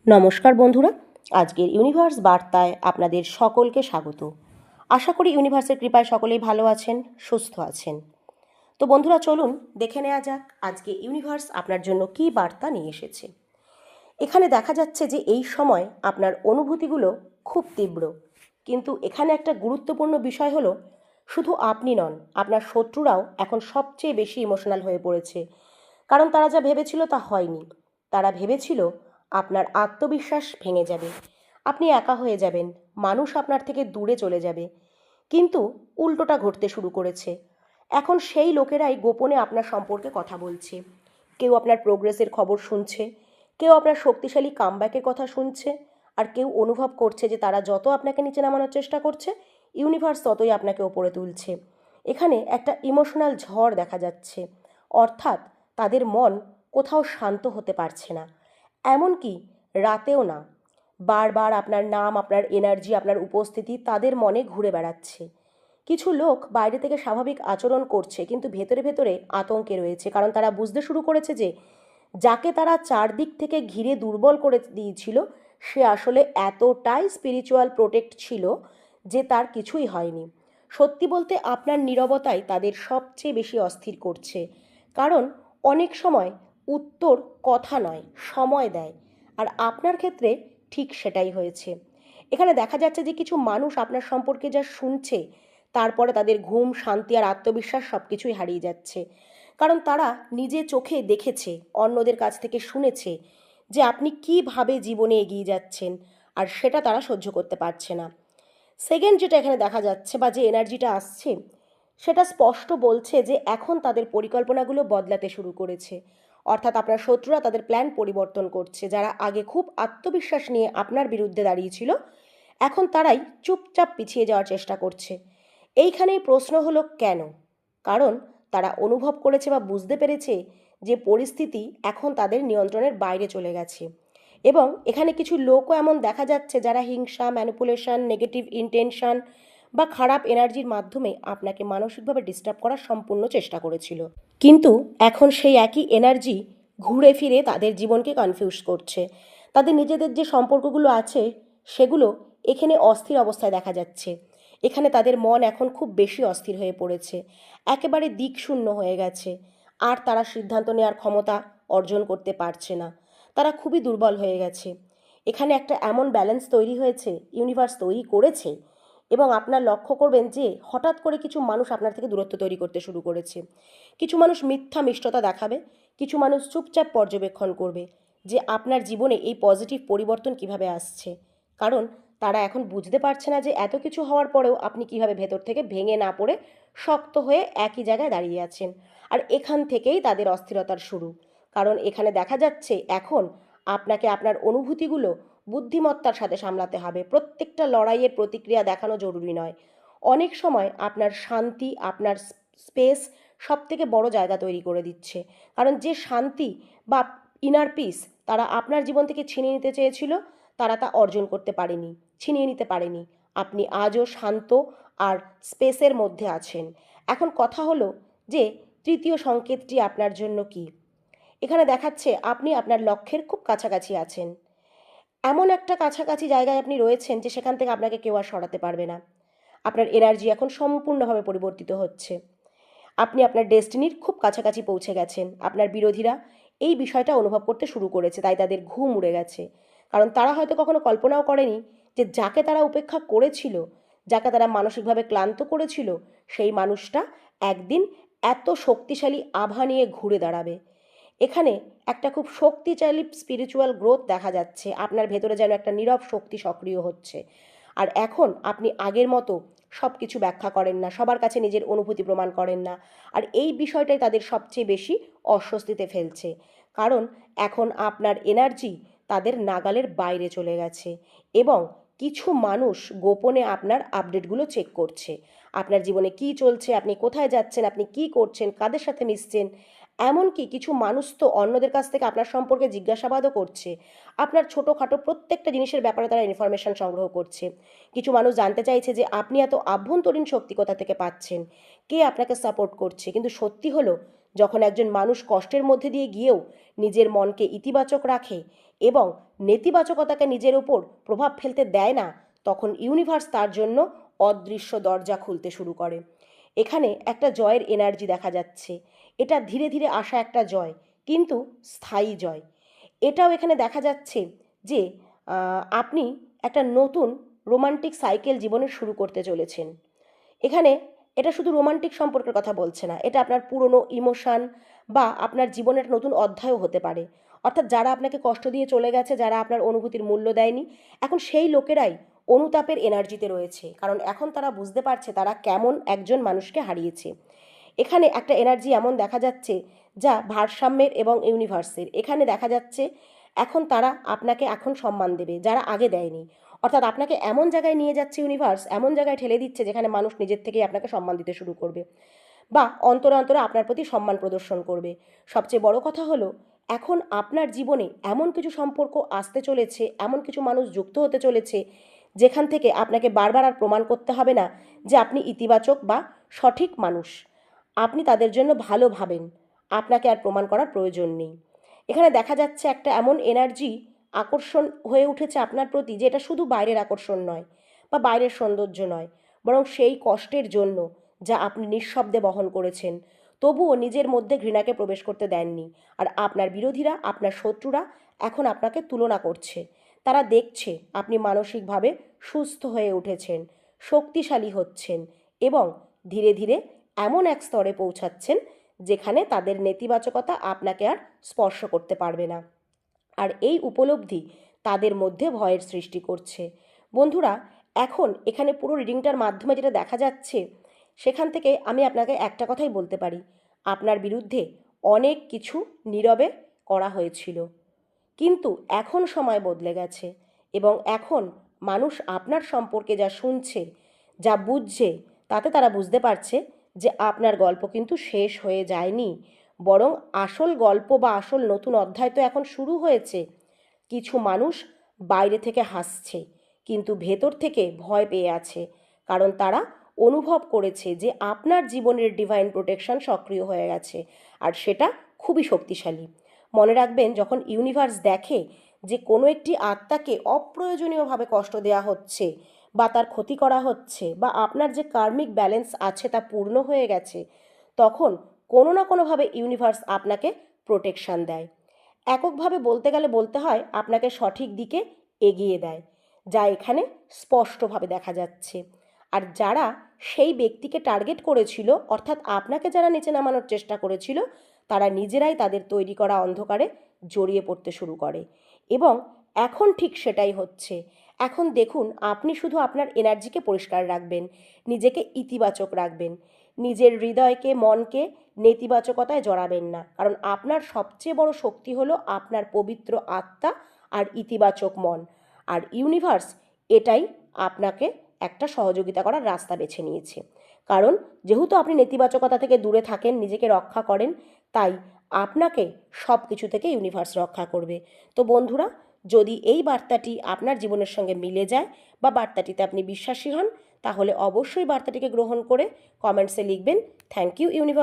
নমস্কার বন্ধুরা, আজকের ইউনিভার্স বার্তায় আপনাদের সকলকে স্বাগত। আশা করি ইউনিভার্সের কৃপায় সকলেই ভালো আছেন, সুস্থ আছেন। তো বন্ধুরা, চলুন দেখে নেওয়া যাক আজকে ইউনিভার্স আপনার জন্য কী বার্তা নিয়ে এসেছে। এখানে দেখা যাচ্ছে যে এই সময় আপনার অনুভূতিগুলো খুব তীব্র, কিন্তু এখানে একটা গুরুত্বপূর্ণ বিষয় হলো শুধু আপনি নন, আপনার শত্রুরাও এখন সবচেয়ে বেশি ইমোশনাল হয়ে পড়েছে। কারণ তারা যা ভেবেছিল তা হয়নি। তারা ভেবেছিল আপনার আত্মবিশ্বাস ভেঙে যাবে, আপনি একা হয়ে যাবেন, মানুষ আপনার থেকে দূরে চলে যাবে। কিন্তু উল্টোটা ঘটতে শুরু করেছে। এখন সেই লোকেরাই গোপনে আপনার সম্পর্কে কথা বলছে। কেউ আপনার প্রোগ্রেসের খবর শুনছে, কেউ আপনার শক্তিশালী কামব্যাকের কথা শুনছে, আর কেউ অনুভব করছে যে তারা যত আপনাকে নিচে নামানোর চেষ্টা করছে, ইউনিভার্স ততই আপনাকে ওপরে তুলছে। এখানে একটা ইমোশনাল ঝড় দেখা যাচ্ছে, অর্থাৎ তাদের মন কোথাও শান্ত হতে পারছে না, এমনকি রাতেও না। বারবার আপনার নাম, আপনার এনার্জি, আপনার উপস্থিতি তাদের মনে ঘুরে বেড়াচ্ছে। কিছু লোক বাইরে থেকে স্বাভাবিক আচরণ করছে, কিন্তু ভেতরে ভেতরে আতঙ্কে রয়েছে, কারণ তারা বুঝতে শুরু করেছে যে যাকে তারা চারদিক থেকে ঘিরে দুর্বল করে দিয়েছিল সে আসলে এতটাই স্পিরিচুয়াল প্রোটেক্ট ছিল যে তার কিছুই হয়নি। সত্যি বলতে আপনার নীরবতাই তাদের সবচেয়ে বেশি অস্থির করছে, কারণ অনেক সময় উত্তর কথা নয়, সময় দেয়। আর আপনার ক্ষেত্রে ঠিক সেটাই হয়েছে। এখানে দেখা যাচ্ছে যে কিছু মানুষ আপনার সম্পর্কে যা শুনছে, তারপরে তাদের ঘুম, শান্তি আর আত্মবিশ্বাস সব কিছুই হারিয়ে যাচ্ছে। কারণ তারা নিজে চোখে দেখেছে, অন্যদের কাছ থেকে শুনেছে যে আপনি কীভাবে জীবনে এগিয়ে যাচ্ছেন, আর সেটা তারা সহ্য করতে পারছে না। সেকেন্ড যেটা এখানে দেখা যাচ্ছে বা যে এনার্জিটা আসছে, সেটা স্পষ্ট বলছে যে এখন তাদের পরিকল্পনাগুলো বদলাতে শুরু করেছে। অর্থাৎ আপনার শত্রুরা তাদের প্ল্যান পরিবর্তন করছে। যারা আগে খুব আত্মবিশ্বাস নিয়ে আপনার বিরুদ্ধে দাঁড়িয়েছিল, এখন তারাই চুপচাপ পিছিয়ে যাওয়ার চেষ্টা করছে। এইখানেই প্রশ্ন হলো কেন? কারণ তারা অনুভব করেছে বা বুঝতে পেরেছে যে পরিস্থিতি এখন তাদের নিয়ন্ত্রণের বাইরে চলে গেছে। এবং এখানে কিছু লোকও এমন দেখা যাচ্ছে যারা হিংসা, ম্যানিপুলেশন, নেগেটিভ ইন্টেনশন বা খারাপ এনার্জির মাধ্যমে আপনাকে মানসিকভাবে ডিস্টার্ব করার সম্পূর্ণ চেষ্টা করেছিল। কিন্তু এখন সেই একই এনার্জি ঘুরে ফিরে তাদের জীবনকে কনফিউজ করছে। তাদের নিজেদের যে সম্পর্কগুলো আছে সেগুলো এখানে অস্থির অবস্থায় দেখা যাচ্ছে। এখানে তাদের মন এখন খুব বেশি অস্থির হয়ে পড়েছে, একেবারে দিকশূন্য হয়ে গেছে। আর তারা সিদ্ধান্ত নেওয়ার ক্ষমতা অর্জন করতে পারছে না, তারা খুবই দুর্বল হয়ে গেছে। এখানে একটা এমন ব্যালেন্স তৈরি হয়েছে, ইউনিভার্স তৈরি করেছে। এবং আপনার লক্ষ্য করবেন যে হঠাৎ করে কিছু মানুষ আপনার থেকে দূরত্ব তৈরি করতে শুরু করেছে। কিছু মানুষ মিথ্যা মিষ্টতা দেখাবে, কিছু মানুষ চুপচাপ পর্যবেক্ষণ করবে যে আপনার জীবনে এই পজিটিভ পরিবর্তন কিভাবে আসছে। কারণ তারা এখন বুঝতে পারছে না যে এত কিছু হওয়ার পরেও আপনি কিভাবে ভেতর থেকে ভেঙে না পড়ে শক্ত হয়ে একই জায়গায় দাঁড়িয়ে আছেন। আর এখান থেকেই তাদের অস্থিরতার শুরু। কারণ এখানে দেখা যাচ্ছে এখন আপনাকে আপনার অনুভূতিগুলো বুদ্ধিমত্তার সাথে সামলাতে হবে। প্রত্যেকটা লড়াইয়ের প্রতিক্রিয়া দেখানো জরুরি নয়। অনেক সময় আপনার শান্তি, আপনার স্পেস সবথেকে বড় জায়গা তৈরি করে দিচ্ছে। কারণ যে শান্তি বা ইনার পিস তারা আপনার জীবন থেকে ছিনিয়ে নিতে চেয়েছিল, তারা তা অর্জন করতে পারেনি, ছিনিয়ে নিতে পারেনি। আপনি আজও শান্ত আর স্পেসের মধ্যে আছেন। এখন কথা হলো যে তৃতীয় সংকেতটি আপনার জন্য কী? এখানে দেখাচ্ছে আপনি আপনার লক্ষ্যের খুব কাছাকাছি আছেন। এমন একটা কাছাকাছি জায়গায় আপনি রয়েছেন যে সেখান থেকে আপনাকে কেউ আর সরাতে পারবে না। আপনার এনার্জি এখন সম্পূর্ণভাবে পরিবর্তিত হচ্ছে। আপনি আপনার ডেস্টিনির খুব কাছাকাছি পৌঁছে গেছেন। আপনার বিরোধীরা এই বিষয়টা অনুভব করতে শুরু করেছে, তাই তাদের ঘুম উড়ে গেছে। কারণ তারা হয়তো কখনো কল্পনাও করেনি যে যাকে তারা উপেক্ষা করেছিল, যাকে তারা মানসিকভাবে ক্লান্ত করেছিল, সেই মানুষটা একদিন এত শক্তিশালী আভা নিয়ে ঘুরে দাঁড়াবে। এখানে একটা খুব শক্তিশালী স্পিরিচুয়াল গ্রোথ দেখা যাচ্ছে। আপনার ভেতরে যেন একটা নীরব শক্তি সক্রিয় হচ্ছে। আর এখন আপনি আগের মতো সব কিছু ব্যাখ্যা করেন না, সবার কাছে নিজের অনুভূতি প্রমাণ করেন না। আর এই বিষয়টাই তাদের সবচেয়ে বেশি অস্বস্তিতে ফেলছে। কারণ এখন আপনার এনার্জি তাদের নাগালের বাইরে চলে গেছে। এবং কিছু মানুষ গোপনে আপনার আপডেটগুলো চেক করছে। আপনার জীবনে কী চলছে, আপনি কোথায় যাচ্ছেন, আপনি কী করছেন, কাদের সাথে মিশছেন। এমনকি কিছু মানুষ তো অন্যদের কাছ থেকে আপনার সম্পর্কে জিজ্ঞাসাবাদও করছে। আপনার ছোটোখাটো প্রত্যেকটা জিনিসের ব্যাপারে তারা ইনফরমেশান সংগ্রহ করছে। কিছু মানুষ জানতে চাইছে যে আপনি এত আভ্যন্তরীণ শক্তি কোথা থেকে পাচ্ছেন, কে আপনাকে সাপোর্ট করছে। কিন্তু সত্যি হলো, যখন একজন মানুষ কষ্টের মধ্যে দিয়ে গিয়েও নিজের মনকে ইতিবাচক রাখে এবং নেতিবাচকতাকে নিজের ওপর প্রভাব ফেলতে দেয় না, তখন ইউনিভার্স তার জন্য অদৃশ্য দরজা খুলতে শুরু করে। এখানে একটা জয়ের এনার্জি দেখা যাচ্ছে। এটা ধীরে ধীরে আসা একটা জয়, কিন্তু স্থায়ী জয়। এটাও এখানে দেখা যাচ্ছে যে আপনি একটা নতুন রোমান্টিক সাইকেল জীবনে শুরু করতে চলেছেন। এখানে এটা শুধু রোমান্টিক সম্পর্কের কথা বলছে না, এটা আপনার পুরনো ইমোশান বা আপনার জীবনের নতুন অধ্যায়ও হতে পারে। অর্থাৎ যারা আপনাকে কষ্ট দিয়ে চলে গেছে, যারা আপনার অনুভূতির মূল্য দেয়নি, এখন সেই লোকেরাই অনুতাপের এনার্জিতে রয়েছে, কারণ এখন তারা বুঝতে পারছে তারা কেমন একজন মানুষকে হারিয়েছে। এখানে একটা এনার্জি এমন দেখা যাচ্ছে যা ভারসাম্যের এবং ইউনিভার্সের। এখানে দেখা যাচ্ছে এখন তারা আপনাকে এখন সম্মান দেবে, যারা আগে দেয়নি। অর্থাৎ আপনাকে এমন জায়গায় নিয়ে যাচ্ছে ইউনিভার্স, এমন জায়গায় ঠেলে দিচ্ছে যেখানে মানুষ নিজের থেকেই আপনাকে সম্মান দিতে শুরু করবে বা অন্তরে অন্তরে আপনার প্রতি সম্মান প্রদর্শন করবে। সবচেয়ে বড় কথা হলো, এখন আপনার জীবনে এমন কিছু সম্পর্ক আসতে চলেছে, এমন কিছু মানুষ যুক্ত হতে চলেছে, যেখান থেকে আপনাকে বারবার আর প্রমাণ করতে হবে না যে আপনি ইতিবাচক বা সঠিক মানুষ। আপনি তাদের জন্য ভালো ভাবেন, আপনাকে আর প্রমাণ করার প্রয়োজন নেই। এখানে দেখা যাচ্ছে একটা এমন এনার্জি আকর্ষণ হয়ে উঠেছে আপনার প্রতি, যে এটা শুধু বাইরের আকর্ষণ নয় বা বাইরের সৌন্দর্য নয়, বরং সেই কষ্টের জন্য যা আপনি নিঃশব্দে বহন করেছেন, তবুও নিজের মধ্যে ঘৃণাকে প্রবেশ করতে দেননি। আর আপনার বিরোধীরা, আপনার শত্রুরা এখন আপনাকে তুলনা করছে। তারা দেখছে আপনি মানসিকভাবে সুস্থ হয়ে উঠেছেন, শক্তিশালী হচ্ছেন এবং ধীরে ধীরে এমন এক স্তরে পৌঁছাচ্ছেন যেখানে তাদের নেতিবাচকতা আপনাকে আর স্পর্শ করতে পারবে না। আর এই উপলব্ধি তাদের মধ্যে ভয়ের সৃষ্টি করছে। বন্ধুরা, এখন এখানে পুরো রিডিংটার মাধ্যমে যেটা দেখা যাচ্ছে, সেখান থেকে আমি আপনাকে একটা কথাই বলতে পারি, আপনার বিরুদ্ধে অনেক কিছু নীরবে করা হয়েছিল, কিন্তু এখন সময় বদলে গেছে এবং এখন মানুষ আপনার সম্পর্কে যা শুনছে, যা বুঝছে, তাতে তারা বুঝতে পারছে যে আপনার গল্প কিন্তু শেষ হয়ে যায়নি, বরং আসল গল্প বা আসল নতুন অধ্যায় তো এখন শুরু হয়েছে। কিছু মানুষ বাইরে থেকে হাসছে, কিন্তু ভেতর থেকে ভয় পেয়ে আছে, কারণ তারা অনুভব করেছে যে আপনার জীবনের ডিভাইন প্রোটেকশন সক্রিয় হয়ে গেছে, আর সেটা খুবই শক্তিশালী। মনে রাখবেন, যখন ইউনিভার্স দেখে যে কোনো একটি আত্মাকে অপ্রয়োজনীয়ভাবে কষ্ট দেওয়া হচ্ছে বা তার ক্ষতি করা হচ্ছে, বা আপনার যে কার্মিক ব্যালেন্স আছে তা পূর্ণ হয়ে গেছে, তখন কোনো না কোনোভাবে ইউনিভার্স আপনাকে প্রোটেকশান দেয়। এককভাবে বলতে গেলে বলতে হয় আপনাকে সঠিক দিকে এগিয়ে দেয়, যা এখানে স্পষ্টভাবে দেখা যাচ্ছে। আর যারা সেই ব্যক্তিকে টার্গেট করেছিল, অর্থাৎ আপনাকে যারা নিচে নামানোর চেষ্টা করেছিল, তারা নিজেরাই তাদের তৈরি করা অন্ধকারে জড়িয়ে পড়তে শুরু করে। এবং এখন ঠিক সেটাই হচ্ছে। এখন দেখুন, আপনি শুধু আপনার এনার্জিকে পরিষ্কার রাখবেন, নিজেকে ইতিবাচক রাখবেন, নিজের হৃদয়কে, মনকে নেতিবাচকতায় জড়াবেন না, কারণ আপনার সবচেয়ে বড় শক্তি হলো আপনার পবিত্র আত্মা আর ইতিবাচক মন। আর ইউনিভার্স এটাই আপনাকে একটা সহযোগিতা করার রাস্তা বেছে নিয়েছে, কারণ যেহেতু আপনি নেতিবাচকতা থেকে দূরে থাকেন, নিজেকে রক্ষা করেন, তাই আপনাকে সব কিছু থেকে ইউনিভার্স রক্ষা করবে। তো বন্ধুরা, যদি এই বার্তাটি আপনার জীবনের সঙ্গে মিলে যায় বা বার্তাটিতে আপনি বিশ্বাসী হন, তাহলে অবশ্যই বার্তাটিকে গ্রহণ করে কমেন্টসে লিখবেন, থ্যাংক ইউ ইউনিভার্স।